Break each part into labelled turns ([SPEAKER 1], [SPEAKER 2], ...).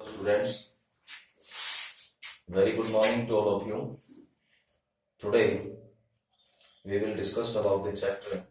[SPEAKER 1] Students, very good morning to all of you. Today we will discuss about the chapter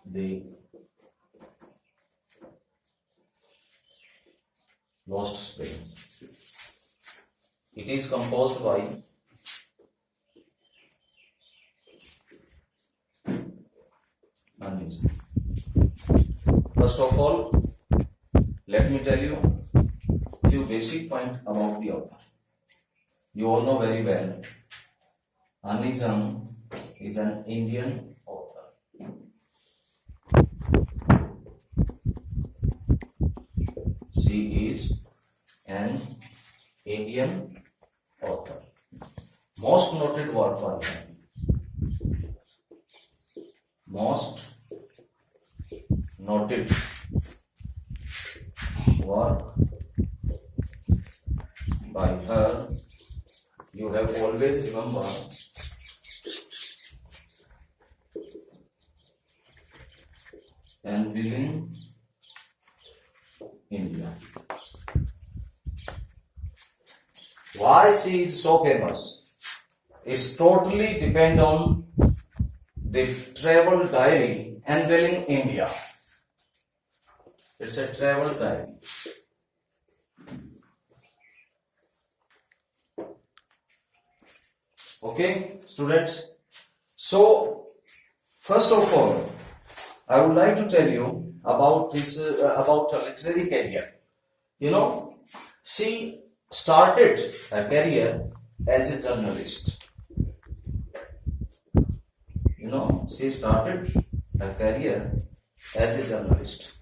[SPEAKER 1] the lost spring. It is composed by Anis. First of all, let me tell you few basic points about the author. You all know very well, Anism is an Indian author. She is an Indian author. Most noted work by her. Most noted work by her, you have always remember and Living India. Why she is so famous? It's totally depend on the travel diary Unveiling India. It's a travel diary. Okay, students. So, first of all, I would like to tell you about this about her literary career. You know, she started her career as a journalist. She started her career as a journalist.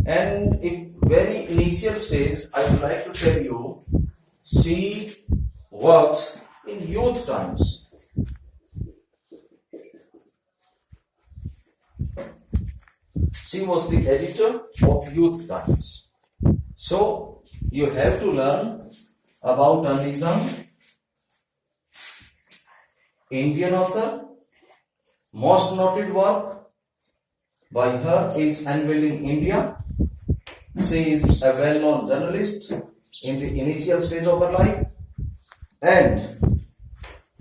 [SPEAKER 1] And in very initial stage, I would like to tell you, she works in youth times. She was the editor of Youth Times. So, you have to learn about Anism, Indian author. Most noted work by her is Unveiling India. She is a well-known journalist in the initial stage of her life. And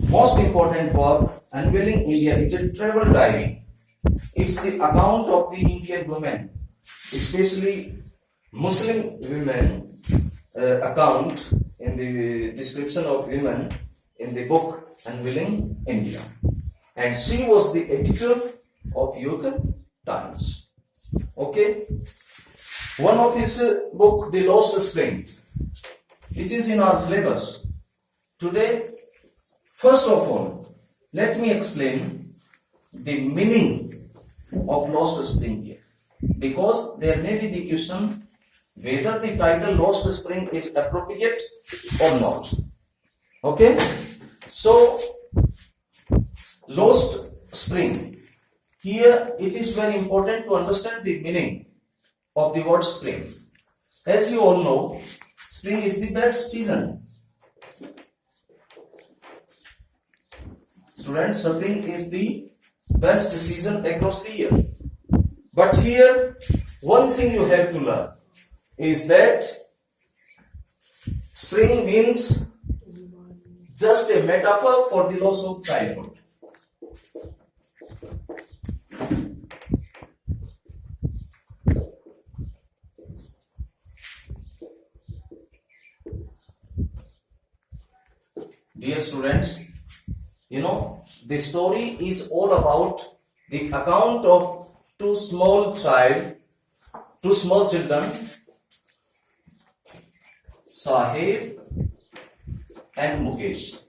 [SPEAKER 1] most important work, Unveiling India, is a travel diary. It's the account of the Indian women, especially Muslim women, account in the description of women in the book Unveiling India. And she was the editor of Youth Times. Okay. One of his book, The Lost Spring, which is in our syllabus. Today, first of all, let me explain the meaning of Lost Spring here. Because there may be the question whether the title Lost Spring is appropriate or not. Okay. So, Lost spring. Here it is very important to understand the meaning of the word spring. As you all know, spring is the best season. Students, spring is the best season across the year. But here, one thing you have to learn is that spring means just a metaphor for the loss of childhood. Dear students, the story is all about the account of two small children, Sahib and Mukesh.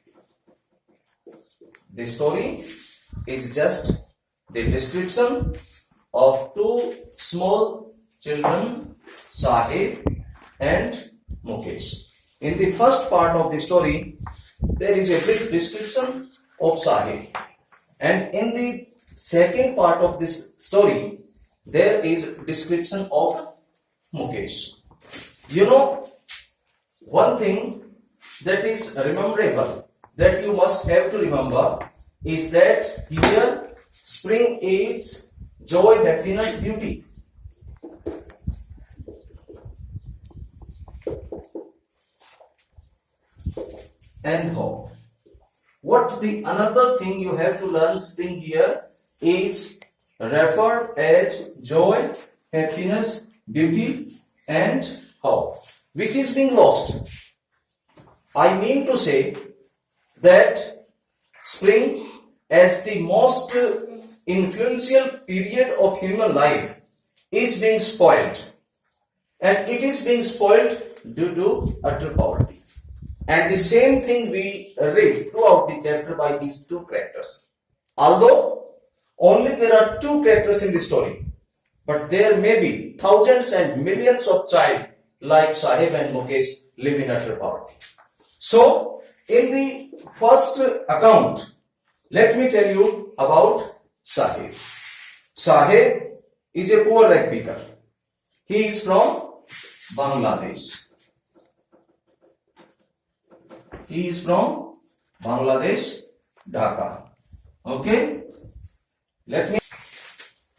[SPEAKER 1] The story is just the description of two small children, Sahib and Mukesh. In the first part of the story, there is a brief description of Sahib. And in the second part of this story, there is a description of Mukesh. One thing that is rememberable, that you must have to remember, is that here spring is joy, happiness, beauty. and how. What the another thing you have to learn thing here is referred as joy, happiness, beauty, and how, which is being lost. I mean to say that spring as the most influential period of human life is being spoiled, and it is being spoiled due to utter poverty. And the same thing we read throughout the chapter by these two characters. Although only there are two characters in the story, but there may be thousands and millions of child like Sahib and Mukesh live in utter poverty. So, in the first account, let me tell you about Sahib. Sahib is a poor rag picker. He is from Bangladesh. He is from Bangladesh, Dhaka. Okay?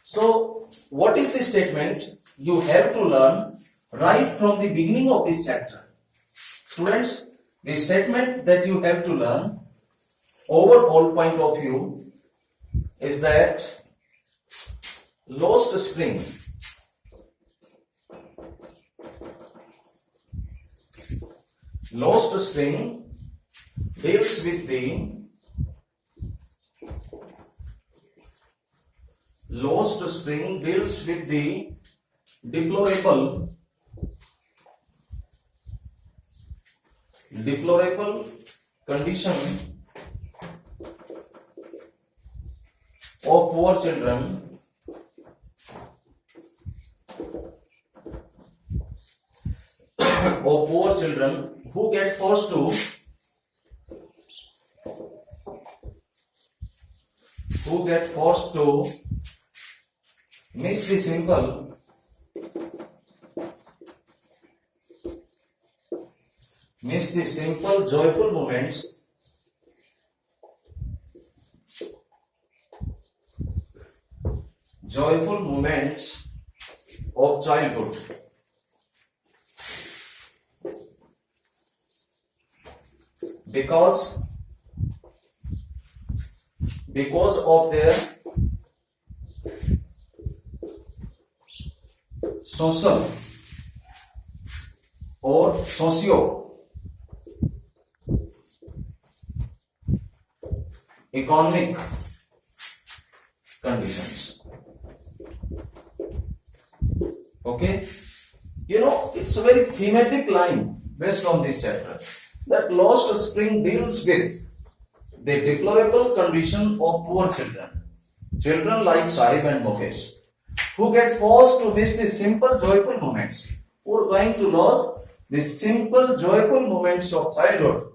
[SPEAKER 1] So, what is the statement you have to learn right from the beginning of this chapter? Students, the statement that you have to learn, overall point of view, is that lost spring deals with the deplorable condition of poor children who get forced to miss the simple joyful moments of childhood because of their social or socio-economic conditions. Okay, it's a very thematic line based on this chapter, that lost spring deals with the deplorable condition of poor children like Sahib and Mukesh, who get forced to miss the simple joyful moments, who are going to lose the simple joyful moments of childhood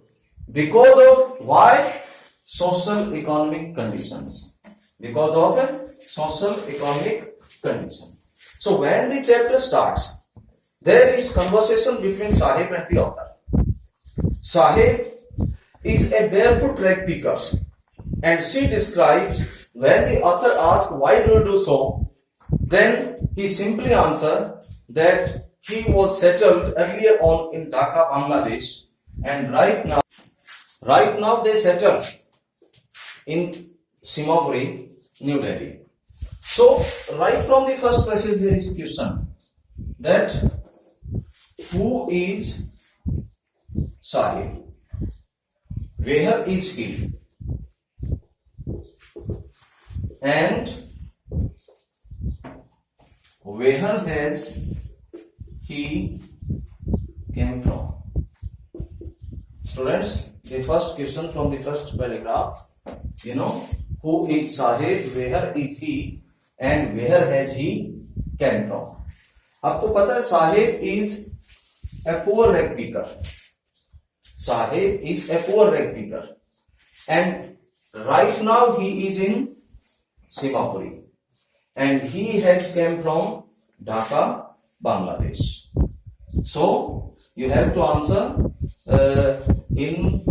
[SPEAKER 1] because of why? Social economic conditions. Because of social economic condition. So when the chapter starts, there is conversation between Sahib and the author. Sahib is a barefoot rag picker, and she describes when the author asks why do you do so, then he simply answers that he was settled earlier on in Dhaka, Bangladesh, and right now they settled in Simapuri, New Delhi. So right from the first passage there is a question that who is Sahib? Where is he? And where has he came from? Students, the first question from the first paragraph, who is Sahib, where is he, and where has he came from? आपको पता है Sahib is a poor rag picker. Sahib is a poor rag picker, and right now he is in Simapuri, and he has came from Dhaka, Bangladesh. So you have to answer in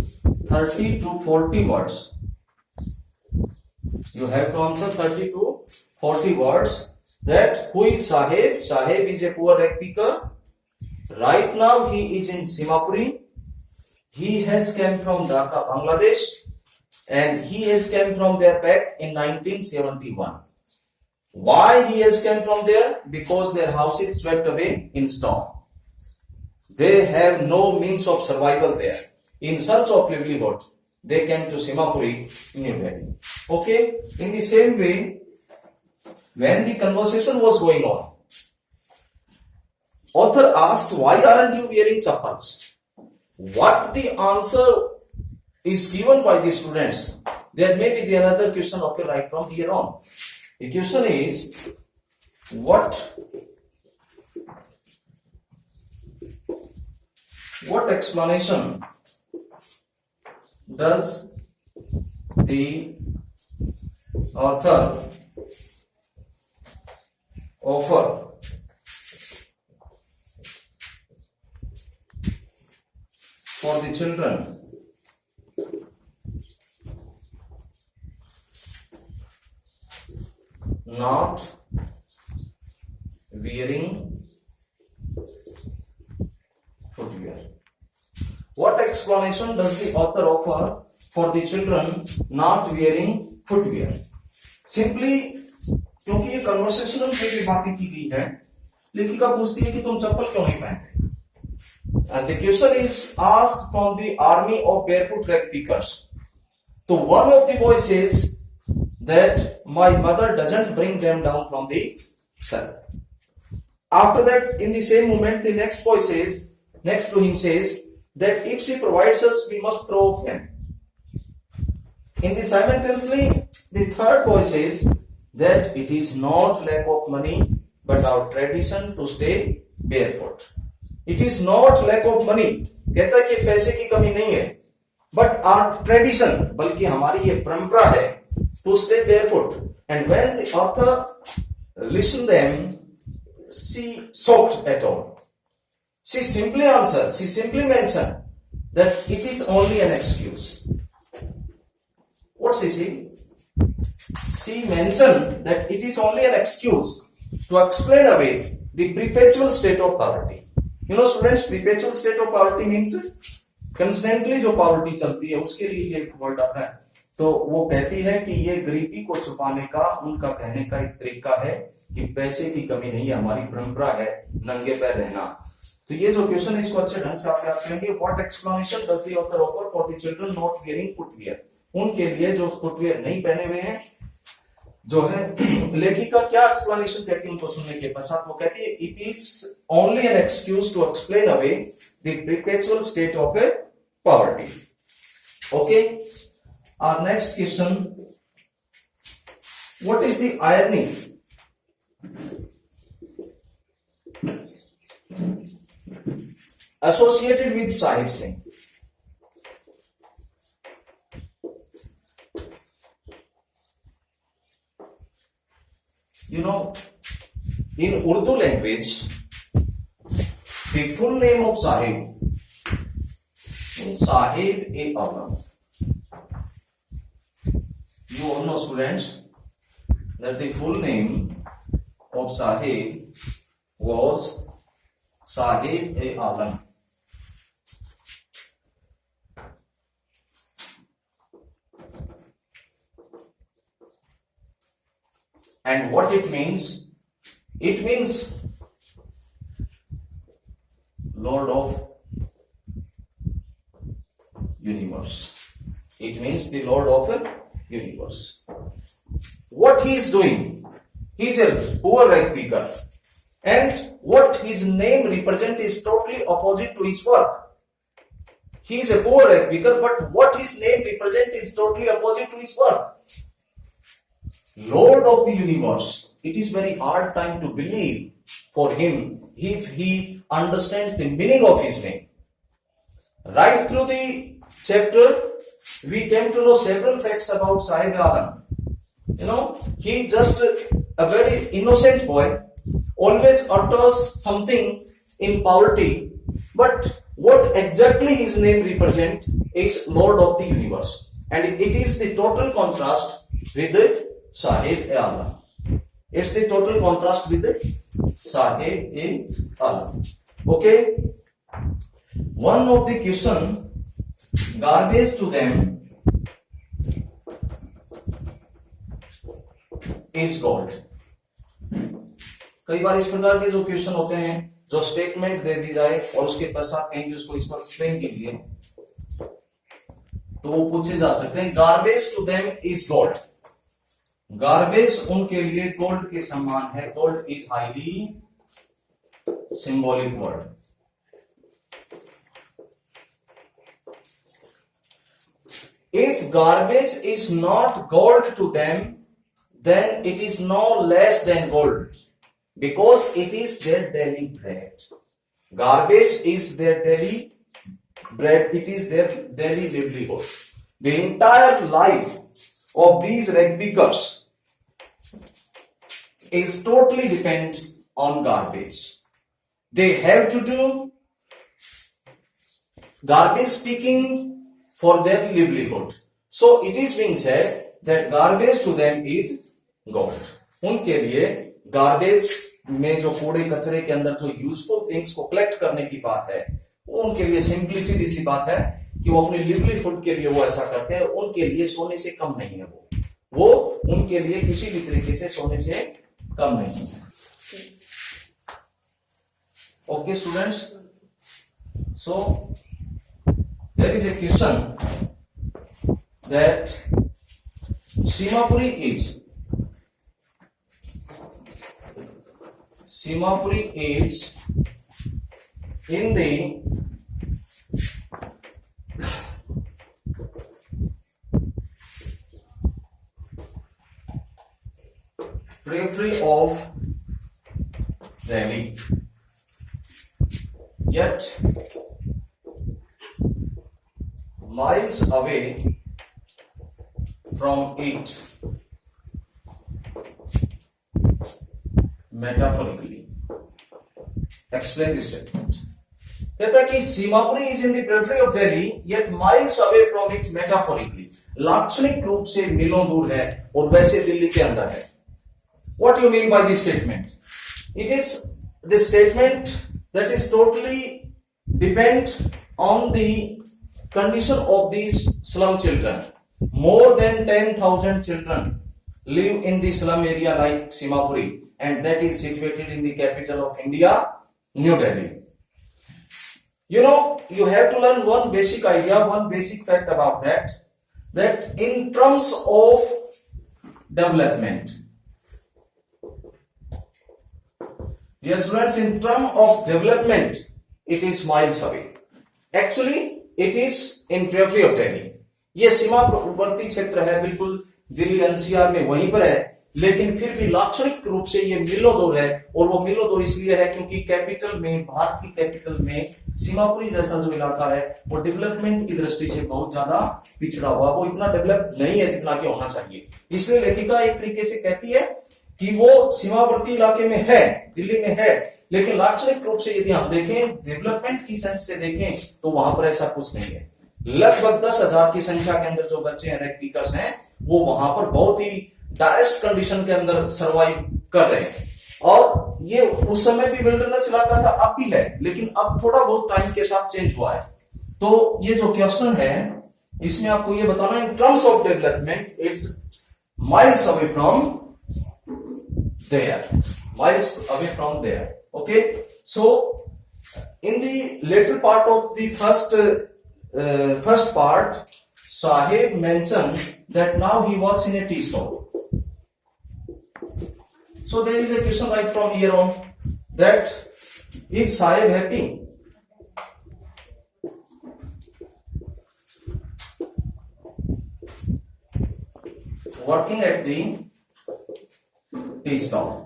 [SPEAKER 1] 30 to 40 words. You have to answer 30 to 40 words that who is Sahib? Sahib is a poor rag picker. Right now he is in Simapuri. He has came from Dhaka, Bangladesh, and he has came from there back in 1971. Why he has come from there? Because their house is swept away in storm. They have no means of survival there. In search of livelihood, they came to Simapuri, New Delhi. Okay, in the same way, when the conversation was going on, author asks, why aren't you wearing chappals? What the answer is given by the students, there may be the another question occur right from here on. The question is, what explanation does the author offer for the children not wearing footwear? What explanation does the author offer for the children not wearing footwear? Simply, क्योंकि ये conversational वे में बातें की गई है, लेखिका पूछती है कि तुम चप्पल क्यों नहीं पहनते? And the question is asked from the army of barefoot rag pickers. So one of the boys says that my mother doesn't bring them down from the sun. After that, in the same moment, the next boy says, next to him says, that if she provides us, we must throw them. In the simultaneously, the third boy says that it is not lack of money, but our tradition to stay barefoot. It is not lack of money. कहता है कि पैसे की कमी नहीं है, but our tradition, बल्कि हमारी ये परंपरा है to stay barefoot. And when the author listened them, she shocked at all. She simply answered, she simply mentioned that it is only an excuse. What she said? She mentioned that it is only an excuse to explain away the perpetual state of poverty. You know students, perpetual state of poverty means constantly जो poverty चलती है उसके लिए ये word आता है. तो वो कहती है कि ये गरीबी को छुपाने का उनका कहने का एक तरीका है कि पैसे की कमी नहीं है, हमारी परंपरा है नंगे पैर रहना. तो ये जो क्वेश्चन है इसको अच्छे ढंग से आप याद करेंगे. What explanation does the author offer for the children not wearing footwear? उनके लिए जो फुटवियर नहीं पहने हुए हैं, जो है लेखिका क्या एक्सप्लेनेशन कहती है उनको सुनने के पश्चात? वो कहती है it is only an excuse to explain away the perpetual state of a poverty. Okay, our next question, what is the irony associated with Sahib Singh? You know, in Urdu language, the full name of Sahib is Sahib-e-Alam. You all know students that the full name of Sahib was Sahib-e-Alam. And what it means? It means Lord of Universe. It means the Lord of the Universe. What he is doing? He is a poor rag picker. And what his name represents is totally opposite to his work. He is a poor rag picker, but what his name represents is totally opposite to his work. Lord of the Universe. It is very hard time to believe for him if he understands the meaning of his name. Right through the chapter, we came to know several facts about Sahib Alam. You know, he just a very innocent boy, always utters something in poverty, but what exactly his name represents is Lord of the Universe, and it is the total contrast with the Sahib-e-Alam. It's the total contrast with the Sahib-e-Alam. Okay. One of the question Garbage to them is gold. कई बार इस प्रकार के जो question होते हैं, जो statement दे दी जाए और उसके पश्चात कहेंगे उसको इस पर एक्सप्लेन कीजिए, तो वो पूछे जा सकते हैं. Garbage to them is gold. Garbage उनके लिए गोल्ड के समान है. Gold is highly symbolic word. If garbage is not gold to them, then it is no less than gold, because it is their daily bread. Garbage is their daily bread. It is their daily livelihood. The entire life of these rag pickers is totally dependent on garbage. They have to do garbage picking for their livelihood. So it is being said that garbage to them is gold. उनके लिए garbage में जो कूड़े कचरे के अंदर जो useful things को कलेक्ट करने की बात है, वो उनके लिए सिंपली सीधी सी बात है कि वो अपनी लिवलीहुड के लिए वो ऐसा करते हैं. उनके लिए सोने से कम नहीं है. वो उनके लिए किसी भी तरीके से सोने से कम नहीं है. Okay students, so there is a question that Simapuri is in the periphery of Delhi, yet miles away from it, metaphorically. Explain this statement. कहता है कि Seemapuri is in the periphery of Delhi yet miles away from it metaphorically. लाक्षणिक रूप से मीलों दूर है और वैसे दिल्ली के अंदर है. What you mean by this statement? It is the statement that is totally depend on the condition of these slum children. More than 10,000 children live in the slum area like Simapuri, and that is situated in the capital of India, New Delhi. You know, you have to learn one basic idea, one basic fact about that in terms of development, dear students, in terms of development, it is miles away. Actually, it is in periphery of Delhi. ये सीमावर्ती क्षेत्र है, बिल्कुल Delhi NCR में वहीं पर है, लेकिन फिर भी लाक्षणिक रूप से ये मीलों दूर है. और वो मीलों दूर इसलिए है क्योंकि कैपिटल में, भारत की कैपिटल में सीमापुरी जैसा जो इलाका है वो डेवलपमेंट की दृष्टि से बहुत ज्यादा पिछड़ा हुआ, वो इतना डेवलप नहीं है जितना कि होना चाहिए. इसलिए लेखिका एक तरीके से कहती है कि वो सीमावर्ती इलाके में है, दिल्ली में है, लेकिन लाक्षणिक रूप से यदि हम देखें, डेवलपमेंट की सेंस से देखें, तो वहां पर ऐसा कुछ नहीं है. लगभग 10,000 की संख्या के अंदर जो बच्चे हैं, रैग पिकर्स हैं, वो वहां पर बहुत ही डायरेक्ट कंडीशन के अंदर सरवाइव कर रहे हैं. और ये उस समय भी विल्डरनेस इलाका था, अब भी है, लेकिन अब थोड़ा बहुत टाइम के साथ चेंज हुआ है. तो ये जो क्वेश्चन है, इसमें आपको ये बताना, in terms of development it's miles away from there, miles away from there. Okay, so in the later part of the first part, Sahib mentioned that now he works in a tea stall. So there is a question right from here on, that is Sahib happy? Working at the tea stall.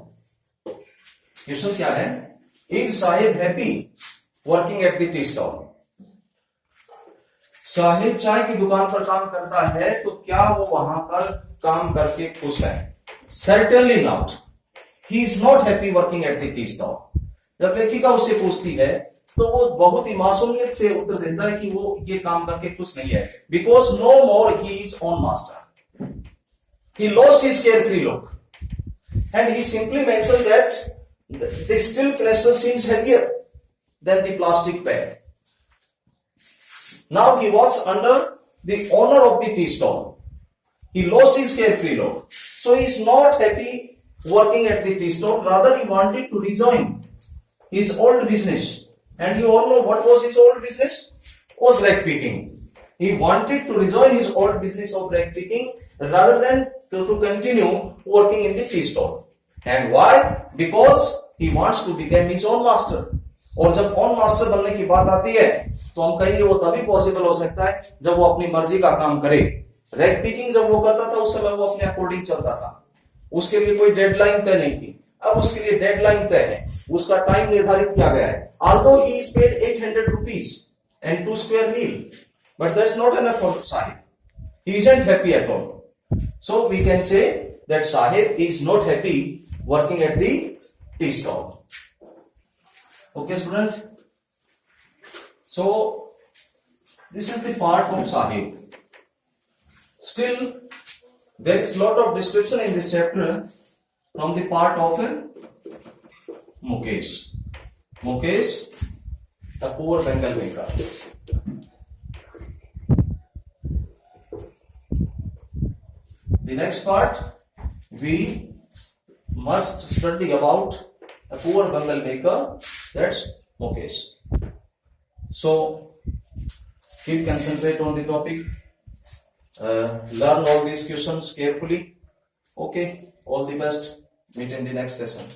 [SPEAKER 1] Question क्या है? Is Sahib happy working at the tea stall? Sahib चाय की दुकान पर काम करता है, तो क्या वो वहां पर काम करके खुश है? Certainly not. He is not happy working at the tea stall. जब लेखिका उससे पूछती है, तो वो बहुत ही मासूमियत से उत्तर देता है कि वो ये काम करके खुश नहीं है. Because no more he is on master. He lost his care free look and he simply mention that the steel crystal seems heavier than the plastic bag. Now he works under the owner of the tea stall. He lost his carefree load. So he is not happy working at the tea stall. Rather, he wanted to rejoin his old business. And you all know what was his old business? Was rag picking. He wanted to rejoin his old business of rag picking rather than to continue working in the tea stall. And why? Because he wants to become his own master. और जब own master बनने की बात आती है तो हम कहेंगे वो तभी पॉसिबल हो सकता है जब वो अपनी मर्जी का काम करे. रैग पिकिंग जब वो करता था उस समय वो अपने अकॉर्डिंग चलता था. उसके लिए कोई डेडलाइन तय नहीं थी. अब उसके लिए डेडलाइन तय है. उसका टाइम निर्धारित किया गया है. Although he is paid 800 rupees and 2 square meal, but that's not enough for Sahib. He isn't happy at all. So we can say that Sahib is not happy working at the tea stall. Okay, students. So this is the part of Sahib. Still, there is lot of description in this chapter from the part of Mukesh. Mukesh, the poor Bengal maker. The next part, we must study about a poor Bengal maker, that's Mukesh. So, keep concentrate on the topic. Learn all these questions carefully. Okay, all the best. Meet in the next session.